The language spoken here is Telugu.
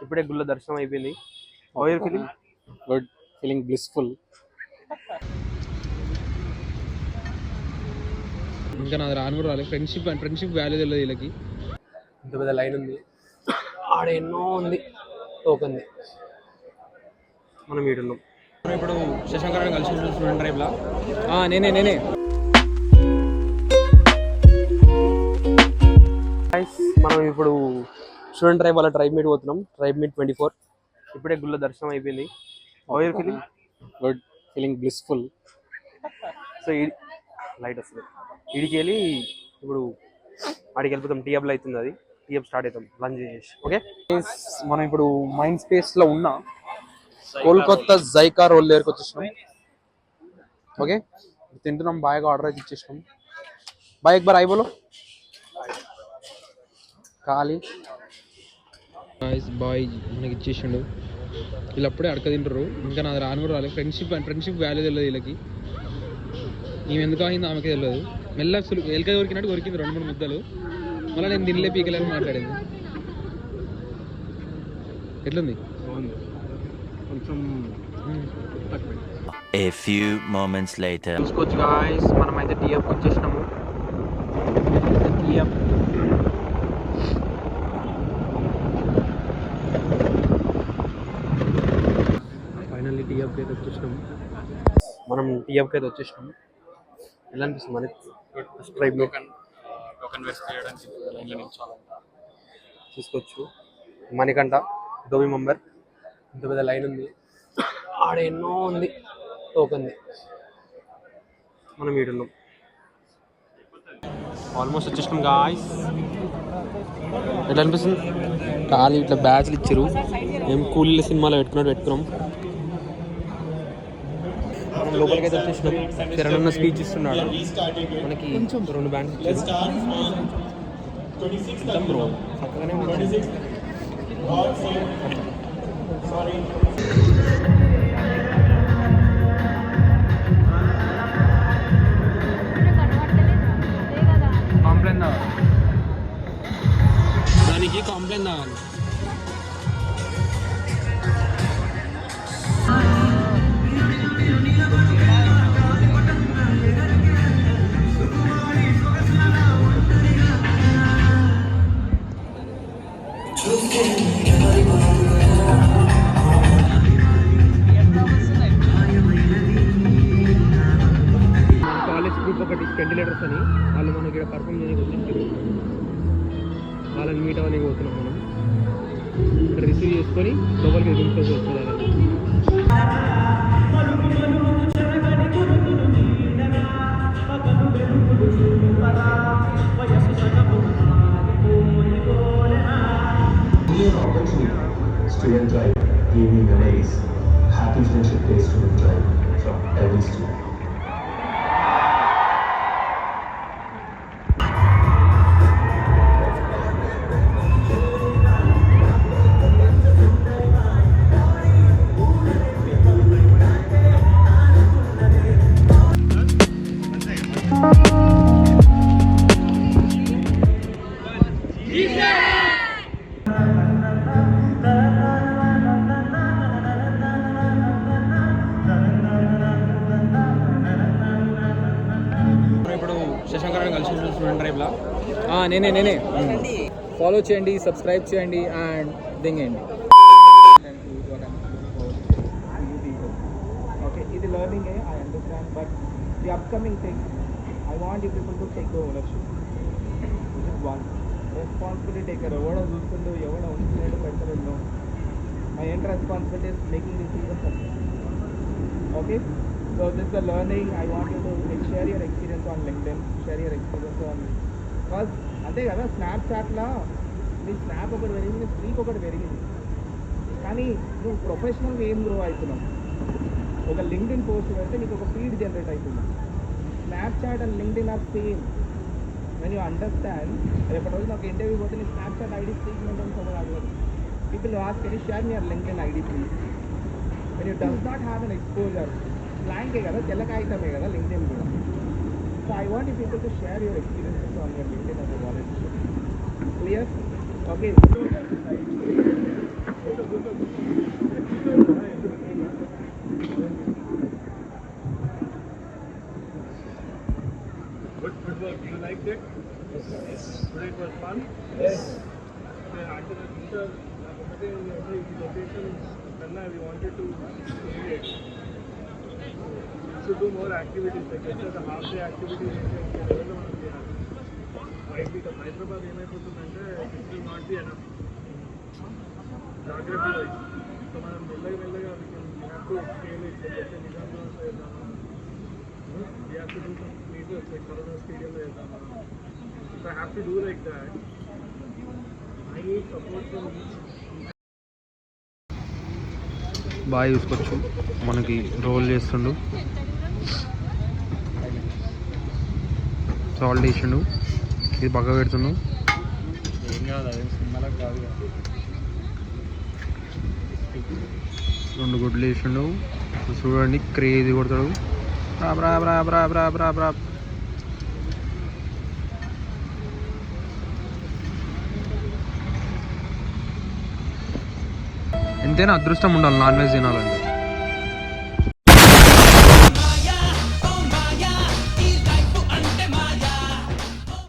ఇప్పుడే గుళ్ళ దర్శనం అయిపోయింది. How are you feeling? Good, feeling blissful. ఇంకా నాది రాను కూడా రాలేదు. ఫ్రెండ్షిప్ వాల్యూ తెలియదు వీళ్ళకి. ఇంత పెద్ద లైన్ ఉంది, ఆడ ఎన్నో ఉంది టోకన్ది. మనం ఈడున్నాం. మనం ఇప్పుడు శశాంకరాన్ని కలిసి స్టూడెంట్ డ్రైవ్లా. నేనే మనం ఇప్పుడు స్టూడెంట్ డ్రైవ్ వాళ్ళ ట్రైబ్ మీట్ పోతున్నాం. Tribe meet 24. ఇప్పుడే గుళ్ళ దర్శనం అయిపోయింది. How are you feeling? Good, feeling blissful. So light వస్తుంది. ఇడికి వెళ్ళి ఇప్పుడు ఆడికి వెళ్ళిపోతాం. టీఎబ్లో అవుతుంది, అది టీఎబ్ స్టార్ట్ అవుతాం లంచ్ చేసి. ఓకే, మనం ఇప్పుడు మైండ్ స్పేస్లో ఉన్న కోల్కతా జైకా రోల్ దగ్గరకు వచ్చేసినాం. ఓకే, తింటున్నాం. బాయ్గా ఆర్డర్ అయితే ఇచ్చేసినాం. బాయ్ ఎక్ బార్ ఆయి బోలో. ఖాళీ బాయ్ మనకి ఇచ్చేసిండు. వీళ్ళు అప్పుడే అడక తింటారు. ఇంకా నాది రాను కూడా రాలేదు. ఫ్రెండ్షిప్ వాల్యూ తెలియదు వీళ్ళకి. మేము ఎందుకు అయింది ఆమెకే తెలియదు. మెల్ల ఎలక కొరికినట్టు కొరికింది 2-3 ముద్దలు. మళ్ళీ నేను తినలే పీకలేని మాట్లాడింది. ఎట్లుంది? కొంచెం A few moments later. చూసుకోవచ్చు గాయ్స్, మనమైతే టీఎఫ్కి వచ్చేసినాము. టీఎఫ్ ఫైనల్లీ టీఎఫ్కి అయితే వచ్చేసినాము. మనం టీఎఫ్కి అయితే వచ్చేసినాము. ఎలా అనిపిస్తుంది మనకి? ట్రైబ్ టోకన్ వేస్ట్ చేయడానికి లైన్లో నిల్చోవాలంట. చూసుకోవచ్చు మణికంఠ దోబి మెంబర్. ఇంత పెద్ద లైన్ ఉంది, ఆడ ఎన్నో ఉంది టోకన్ది. మనం ఈడున్నాం. ఆల్మోస్ట్ వచ్చేసినాం గాయ్స్. ఎట్లా అనిపిస్తుంది? ఖాళీ ఇట్లా బ్యాచ్లు ఇచ్చారు. మేము కూలీల సినిమాలో పెట్టుకున్నాం. మనం లోపలికి అయితే వచ్చేసినాం. కిరణ్ స్పీచ్ ఇస్తున్నాడు మనకి. 2 బ్యాండ్స్ ఇచ్చారు. బ్రో చక్కగానే ఉంది. దానికి కాంప్లైంట్ కావాలి. కాలేజ్ గ్రూప్ ఒకటి 20 లీటర్స్ అని వాళ్ళు మనకి ఇక్కడ పర్ఫామ్ చేయడానికి వచ్చేసారు. వాళ్ళని మీట్ అవ్వడానికి పోతున్నాం. మనం ఇక్కడ రిసీవ్ చేసుకొని లోపలికి ఎదుగుతూ వస్తుంది. Student drive, evening and days, happy friendship day student drive from every student. శశాంకరాన్ని కలిసి స్టూడెంట్ డ్రైవ్లా. నేనే ఫాలో చేయండి, సబ్స్క్రైబ్ చేయండి అండ్ దింగండి. Okay, ఇది learning I understand, but the upcoming thing I want you people to take the ownership. This is one responsibility taker. ఎవడో చూస్తుందో ఎవడో ఉంచులేడు పెట్టలేదో. My end responsibility is making this even success. Okay, so this is the learning. I want you to share your experience on LinkedIn, share your experience on, because అంతే కదా స్నాప్చాట్లో మీ స్నాప్ ఒకటి పెరిగింది, మీ స్ట్రీక్ ఒకటి పెరిగింది, కానీ నువ్వు ప్రొఫెషనల్గా ఏం గ్రో అవుతున్నావు. ఒక లింక్డ్ఇన్ పోస్ట్ పెడితే నీకు ఒక ఫీడ్ జనరేట్ అవుతుంది. Snapchat and LinkedIn are same. When you understand, రేపటి రోజు నాకు ఇంటర్వ్యూ పోతే నీ స్నాప్చాట్ ఐడి స్ట్రీక్ మెయింటైన్స్ అవ్వదు. People ask can you share me your LinkedIn ID please. When you does not have an exposure, బ్లాంకే కదా, తెల్ల కాగితమే కదా లింక్డ్ఇన్ కూడా. So I want you people to share your experiences on your LinkedIn as a volunteer. Clear? Okay. the location Kanna, we wanted to create. We should do more activities, like just the half day activities. Might be the Hyderabad ఏమైపోతుందంటే it will not be enough. Geography wise. So మనం మెల్లగా we have to scale it. Like Nizamabad చేద్దామా? We have to do some places like Corona Stadium లో చేద్దామా? If I have to do like that, I need support from each. బాగా చూసుకోవచ్చు మనకి రోల్ చేస్తుండు సాల్ట్ వేసిండు ఇది పక్క పెడుతుండు ఏం కాదు అదేం సినిమాలకు కాదు కదా. 2 గుడ్లు వేసిండు చూడండి క్రేజీ కొడతాడు రాబ్ రాబ్ రాబ్ రాబ్ రాబ్ రాబ్ రాబ్ ఎంతైనా అదృష్టం ఉండాలి నాన్ వెజ్ తినాలంటే